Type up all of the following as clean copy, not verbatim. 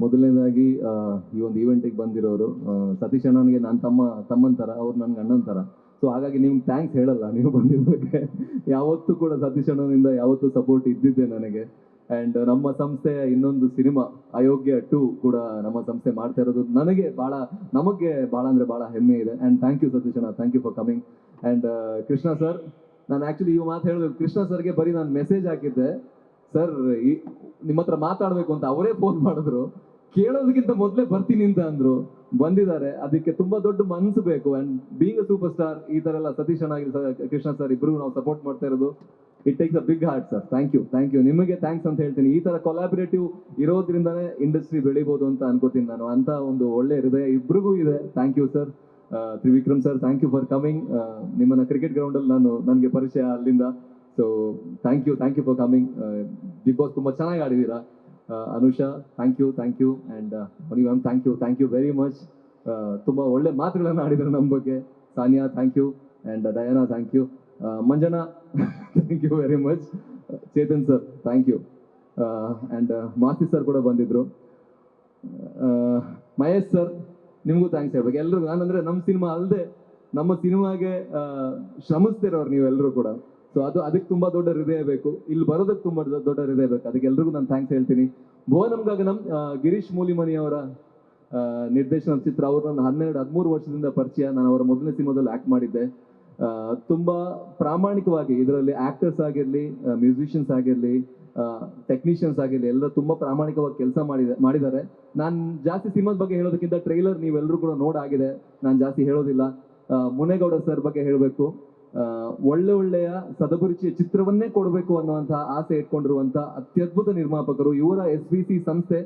ಮೊದಲನೇದಾಗಿ ಈ ಒಂದು ಈವೆಂಟಿಗೆ ಬಂದಿರೋರು ಸತೀಶ್ ಅಣ್ಣನಿಗೆ ನಾನು ತಮ್ಮನ ಥರ, ಅವ್ರು ನನಗೆ ಅಣ್ಣನ ಥರ. ಸೊ ಹಾಗಾಗಿ ನಿಮ್ಗೆ ಥ್ಯಾಂಕ್ಸ್ ಹೇಳಲ್ಲ ನೀವು ಬಂದಿರೋದಕ್ಕೆ. ಯಾವತ್ತೂ ಕೂಡ ಸತೀಶ್ ಅಣ್ಣನಿಂದ ಯಾವತ್ತೂ ಸಪೋರ್ಟ್ ಇದ್ದಿದ್ದೆ ನನಗೆ. ಆ್ಯಂಡ್ ನಮ್ಮ ಸಂಸ್ಥೆಯ ಇನ್ನೊಂದು ಸಿನಿಮಾ ಅಯೋಗ್ಯ 2 ಕೂಡ ನಮ್ಮ ಸಂಸ್ಥೆ ಮಾಡ್ತಾ ಇರೋದು ನಮಗೆ ಭಾಳ ಅಂದರೆ ಭಾಳ ಹೆಮ್ಮೆ ಇದೆ. ಆ್ಯಂಡ್ ಥ್ಯಾಂಕ್ ಯು ಸತೀಶ್ ಅಣ್ಣ, thank you for coming. And Krishna sir, ನಾನು ಆ್ಯಕ್ಚುಲಿ ಈ ಮಾತು ಹೇಳಬೇಕು, ಕೃಷ್ಣ ಸರ್ಗೆ ಬರೀ ನಾನು ಮೆಸೇಜ್ ಹಾಕಿದ್ದೆ, ಸರ್ ನಿಮ್ಮ ಹತ್ರ ಮಾತಾಡಬೇಕು ಅಂತ. ಅವರೇ ಫೋನ್ ಮಾಡಿದ್ರು, ಕೇಳೋದಕ್ಕಿಂತ ಮೊದಲೇ ಬರ್ತೀನಿ ಅಂತ ಅಂದ್ರು. ಬಂದಿದ್ದಾರೆ, ಅದಕ್ಕೆ ತುಂಬಾ ದೊಡ್ಡ ಮನಸ್ಸು ಬೇಕು. And being a super star, ಈ ತರ ಎಲ್ಲ ಸತೀಶ್ ಅಣ್ಣ ಆಗಿರ್ತಾರೆ, ಕೃಷ್ಣ ಸರ್ ಇಬ್ರು ನಾವು ಸಪೋರ್ಟ್ ಮಾಡ್ತಾ ಇರೋದು, it takes a big heart sir. Thank you ನಿಮಗೆ ಥ್ಯಾಂಕ್ಸ್ ಅಂತ ಹೇಳ್ತೀನಿ. ಈ ತರ ಕೊಲಾಬರೇಟಿವ್ ಇರೋದ್ರಿಂದಾನೇ ಇಂಡಸ್ಟ್ರಿ ಬೆಳಿಬೋದು ಅಂತ ಅನ್ಕೋತೀನಿ ನಾನು. ಅಂತ ಒಂದು ಒಳ್ಳೆ ಹೃದಯ ಇಬ್ರಿಗೂ ಇದೆ. Thank you sir. Trivikram sir, thank you for coming. ನಿಮ್ಮನ್ನ ಕ್ರಿಕೆಟ್ ಗ್ರೌಂಡ್ ಅಲ್ಲಿ ನನಗೆ ಪರಿಚಯ ಅಲ್ಲಿಂದ. So thank you for coming. Bigg Boss ತುಂಬಾ ಚೆನ್ನಾಗಿ ಆಡಿದೀರಾ. Anusha, thank you. And ma'am, thank you very much. ತುಂಬ ಒಳ್ಳೆ ಮಾತುಗಳನ್ನು ಆಡಿದ್ದಾರೆ ನಮ್ಮ ಬಗ್ಗೆ. Sania, thank you. And Diana, thank you. Manjana, thank you very much. Chetan sir, thank you. And Masti sir ಕೂಡ ಬಂದಿದ್ರು. ಮಹೇಶ್ ಸರ್, ನಿಮಗೂ ಥ್ಯಾಂಕ್ಸ್ ಹೇಳ್ಬೇಕು. ಎಲ್ರಿಗೂ ನಾನಂದರೆ ನಮ್ಮ ಸಿನಿಮಾ ಅಲ್ಲದೆ ನಮ್ಮ ಸಿನಿಮಾಗೆ ಶ್ರಮಿಸ್ತಿರೋರು ನೀವೆಲ್ಲರೂ ಕೂಡ. ಸೊ ಅದಕ್ಕೆ ತುಂಬಾ ದೊಡ್ಡ ಹೃದಯ ಬೇಕು, ಇಲ್ಲಿ ಬರೋದಕ್ಕೆ ತುಂಬಾ ದೊಡ್ಡ ಹೃದಯ ಬೇಕು. ಅದಕ್ಕೆ ಎಲ್ರಿಗೂ ನಾನು ಥ್ಯಾಂಕ್ಸ್ ಹೇಳ್ತೀನಿ. ಭುವನಂ ಗಗನಂ, ಗಿರೀಶ್ ಮೂಲಿಮನಿ ಅವರ ನಿರ್ದೇಶನ ಚಿತ್ರ. ಅವರು ನನ್ನ 12-13 ವರ್ಷದಿಂದ ಪರಿಚಯ. ನಾನು ಅವರ ಮೊದಲನೇ ಸಿನಿಮಾದಲ್ಲಿ ಆಕ್ಟ್ ಮಾಡಿದ್ದೆ. ತುಂಬಾ ಪ್ರಾಮಾಣಿಕವಾಗಿ ಇದರಲ್ಲಿ ಆಕ್ಟರ್ಸ್ ಆಗಿರಲಿ, ಮ್ಯೂಸಿಷಿಯನ್ಸ್ ಆಗಿರಲಿ, ಟೆಕ್ನಿಷಿಯನ್ಸ್ ಆಗಿರಲಿ, ಎಲ್ಲ ತುಂಬಾ ಪ್ರಾಮಾಣಿಕವಾಗಿ ಕೆಲಸ ಮಾಡಿದ್ದಾರೆ. ನಾನು ಜಾಸ್ತಿ ಸಿನಿಮಾದ ಬಗ್ಗೆ ಹೇಳೋದಕ್ಕಿಂತ ಟ್ರೈಲರ್ ನೀವೆಲ್ಲರೂ ಕೂಡ ನೋಡಾಗಿದೆ, ನಾನು ಜಾಸ್ತಿ ಹೇಳೋದಿಲ್ಲ. ಮುನೇಗೌಡ ಸರ್ ಬಗ್ಗೆ ಹೇಳಬೇಕು. ಒಳ್ಳೆಯ ಸದಭಿರುಚಿಯ ಚಿತ್ರವನ್ನೇ ಕೊಡಬೇಕು ಅನ್ನುವಂತಹ ಆಸೆ ಇಟ್ಕೊಂಡಿರುವಂತಹ ಅತ್ಯದ್ಭುತ ನಿರ್ಮಾಪಕರು. ಇವರ SVC ಸಂಸ್ಥೆ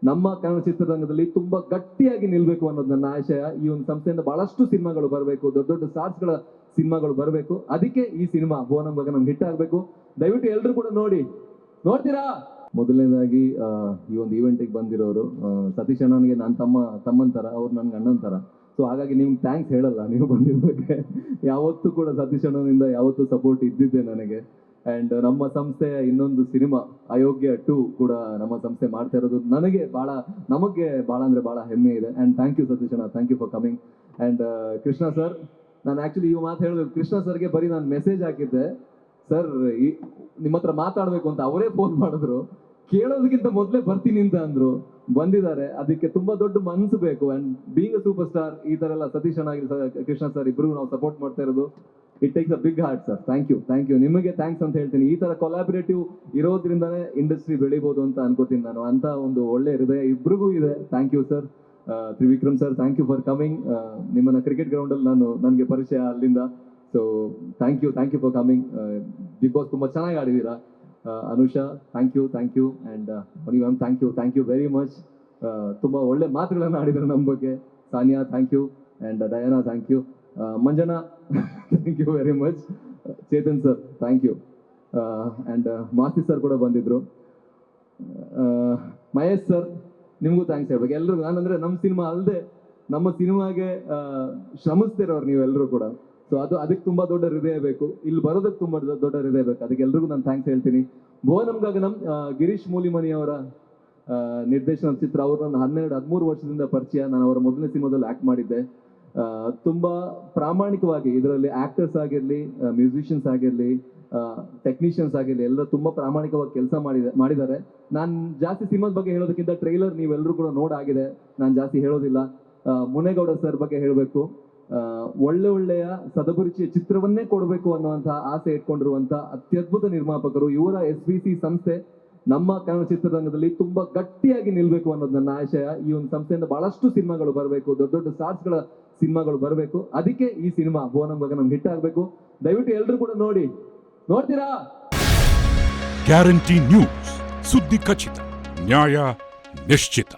ನಮ್ಮ ಕನ್ನಡ ಚಿತ್ರರಂಗದಲ್ಲಿ ತುಂಬಾ ಗಟ್ಟಿಯಾಗಿ ನಿಲ್ಬೇಕು ಅನ್ನೋದು ನನ್ನ ಆಶಯ. ಈ ಒಂದು ಸಂಸ್ಥೆಯಿಂದ ಬಹಳಷ್ಟು ಸಿನಿಮಾಗಳು ಬರಬೇಕು, ದೊಡ್ಡ ಸ್ಟಾರ್ಸ್ಗಳ ಸಿನಿಮಾಗಳು ಬರಬೇಕು. ಅದಕ್ಕೆ ಈ ಸಿನಿಮಾ ಭುವನಂ ಗಗನಂ ಹಿಟ್ ಆಗಬೇಕು. ದಯವಿಟ್ಟು ಎಲ್ಲರೂ ಕೂಡ ನೋಡ್ತೀರಾ. ಮೊದಲನೇದಾಗಿ ಈ ಒಂದು ಈವೆಂಟಿಗೆ ಬಂದಿರೋರು ಸತೀಶ್ ಅಣ್ಣನಿಗೆ ನಾನು ತಮ್ಮನ ಥರ, ಅವ್ರು ನನಗೆ ಅಣ್ಣನ ಥರ. ಸೊ ಹಾಗಾಗಿ ನಿಮ್ಗೆ ಥ್ಯಾಂಕ್ಸ್ ಹೇಳಲ್ಲ ನೀವು ಬಂದಿರೋದಕ್ಕೆ. ಯಾವತ್ತೂ ಕೂಡ ಸತೀಶ್ ಅಣ್ಣನಿಂದ ಯಾವತ್ತೂ ಸಪೋರ್ಟ್ ಇದ್ದಿದ್ದೆ ನನಗೆ. ಆ್ಯಂಡ್ ನಮ್ಮ ಸಂಸ್ಥೆಯ ಇನ್ನೊಂದು ಸಿನಿಮಾ ಅಯೋಗ್ಯ 2 ಕೂಡ ನಮ್ಮ ಸಂಸ್ಥೆ ಮಾಡ್ತಾ ಇರೋದು ನಮಗೆ ಭಾಳ ಅಂದರೆ ಭಾಳ ಹೆಮ್ಮೆ ಇದೆ. ಆ್ಯಂಡ್ ಥ್ಯಾಂಕ್ ಯು ಸತೀಶ್ ಅಣ್ಣ, thank you for coming. And Krishna sir, ನಾನು ಆ್ಯಕ್ಚುಲಿ ಈ ಮಾತು ಹೇಳಬೇಕು, ಕೃಷ್ಣ ಸರ್ಗೆ ಬರೀ ನಾನು ಮೆಸೇಜ್ ಹಾಕಿದ್ದೆ, ಸರ್ ನಿಮ್ಮ ಹತ್ರ ಮಾತಾಡಬೇಕು ಅಂತ. ಅವರೇ ಫೋನ್ ಮಾಡಿದ್ರು, ಕೇಳೋದಕ್ಕಿಂತ ಮೊದಲೇ ಬರ್ತೀನಿ ಅಂತ ಅಂದ್ರು. ಬಂದಿದ್ದಾರೆ, ಅದಕ್ಕೆ ತುಂಬಾ ದೊಡ್ಡ ಮನಸ್ಸು ಬೇಕು. And being a super star, ಈ ತರ ಎಲ್ಲ ಸತೀಶ್ ಅಣ್ಣ ಆಗಿರ್ತಾರೆ, ಕೃಷ್ಣ ಸರ್ ಇಬ್ರು ನಾವು ಸಪೋರ್ಟ್ ಮಾಡ್ತಾ ಇರೋದು, it takes a big heart sir. Thank you ನಿಮಗೆ ಥ್ಯಾಂಕ್ಸ್ ಅಂತ ಹೇಳ್ತೀನಿ. ಈ ತರ ಕೊಲಾಬರೇಟಿವ್ ಇರೋದ್ರಿಂದಾನೇ ಇಂಡಸ್ಟ್ರಿ ಬೆಳಿಬೋದು ಅಂತ ಅನ್ಕೋತೀನಿ ನಾನು. ಅಂತ ಒಂದು ಒಳ್ಳೆ ಹೃದಯ ಇಬ್ರಿಗೂ ಇದೆ. Thank you sir. Trivikram sir, thank you for coming. ನಿಮ್ಮನ್ನ ಕ್ರಿಕೆಟ್ ಗ್ರೌಂಡ್ ಅಲ್ಲಿ ನನಗೆ ಪರಿಚಯ ಅಲ್ಲಿಂದ. So thank you for coming. Bigg Boss ತುಂಬಾ ಚೆನ್ನಾಗಿ ಆಡಿದೀರಾ. Anusha, thank you. And ma'am, thank you very much. ತುಂಬ ಒಳ್ಳೆ ಮಾತುಗಳನ್ನು ಆಡಿದ್ದಾರೆ ನಮ್ಮ ಬಗ್ಗೆ. Sania, thank you. And Diana, thank you. Manjana, thank you very much. Chetan sir, thank you. And Masti sir ಕೂಡ ಬಂದಿದ್ರು. ಮಹೇಶ್ ಸರ್, ನಿಮಗೂ ಥ್ಯಾಂಕ್ಸ್ ಹೇಳ್ಬೇಕು. ಎಲ್ರಿಗೂ ನಾನಂದರೆ ನಮ್ಮ ಸಿನಿಮಾ ಅಲ್ಲದೆ ನಮ್ಮ ಸಿನಿಮಾಗೆ ಶ್ರಮಿಸ್ತಿರೋರು ನೀವೆಲ್ಲರೂ ಕೂಡ. ಸೊ ಅದಕ್ಕೆ ತುಂಬಾ ದೊಡ್ಡ ಹೃದಯ ಬೇಕು, ಇಲ್ಲಿ ಬರೋದಕ್ಕೆ ತುಂಬಾ ದೊಡ್ಡ ಹೃದಯ ಬೇಕು. ಅದಕ್ಕೆ ಎಲ್ರಿಗೂ ನಾನು ಥ್ಯಾಂಕ್ಸ್ ಹೇಳ್ತೀನಿ. ಭುವನಂ ಗಗನಂ, ಗಿರೀಶ್ ಮೂಲಿಮನಿ ಅವರ ನಿರ್ದೇಶನ ಚಿತ್ರ. ಅವರು ನನ್ನ 12-13 ವರ್ಷದಿಂದ ಪರಿಚಯ. ನಾನು ಅವರ ಮೊದಲನೇ ಸಿನಿಮಾದಲ್ಲಿ ಆಕ್ಟ್ ಮಾಡಿದ್ದೆ. ತುಂಬಾ ಪ್ರಾಮಾಣಿಕವಾಗಿ ಇದರಲ್ಲಿ ಆಕ್ಟರ್ಸ್ ಆಗಿರಲಿ, ಮ್ಯೂಸಿಷಿಯನ್ಸ್ ಆಗಿರಲಿ, ಟೆಕ್ನಿಷಿಯನ್ಸ್ ಆಗಿರಲಿ, ಎಲ್ಲ ತುಂಬಾ ಪ್ರಾಮಾಣಿಕವಾಗಿ ಕೆಲಸ ಮಾಡಿದ್ದಾರೆ. ನಾನು ಜಾಸ್ತಿ ಸಿನಿಮಾದ ಬಗ್ಗೆ ಹೇಳೋದಕ್ಕಿಂತ ಟ್ರೈಲರ್ ನೀವೆಲ್ಲರೂ ಕೂಡ ನೋಡಾಗಿದೆ, ನಾನು ಜಾಸ್ತಿ ಹೇಳೋದಿಲ್ಲ. ಮುನೇಗೌಡ ಸರ್ ಬಗ್ಗೆ ಹೇಳಬೇಕು. ಒಳ್ಳೆಯ ಸದಭಿರುಚಿಯ ಚಿತ್ರವನ್ನೇ ಕೊಡಬೇಕು ಅನ್ನುವಂತಹ ಆಸೆ ಇಟ್ಕೊಂಡಿರುವಂತಹ ಅತ್ಯದ್ಭುತ ನಿರ್ಮಾಪಕರು. ಇವರ SVC ಸಂಸ್ಥೆ ನಮ್ಮ ಕನ್ನಡ ಚಿತ್ರರಂಗದಲ್ಲಿ ತುಂಬಾ ಗಟ್ಟಿಯಾಗಿ ನಿಲ್ಬೇಕು ಅನ್ನೋದು ನನ್ನ ಆಶಯ. ಈ ಒಂದು ಸಂಸ್ಥೆಯಿಂದ ಬಹಳಷ್ಟು ಸಿನಿಮಾಗಳು ಬರಬೇಕು, ದೊಡ್ಡ ಸ್ಟಾರ್ಸ್ಗಳ ಸಿನಿಮಾಗಳು ಬರಬೇಕು. ಅದಕ್ಕೆ ಈ ಸಿನಿಮಾ ಭುವನಂ ಗಗನಂ ಹಿಟ್ ಆಗಬೇಕು. ದಯವಿಟ್ಟು ಎಲ್ಲರೂ ಕೂಡ ನೋಡ್ತೀರಾ. ಗ್ಯಾರಂಟಿ ನ್ಯೂಸ್, ಸುದ್ದಿ ಖಚಿತ, ನ್ಯಾಯ ನಿಶ್ಚಿತ.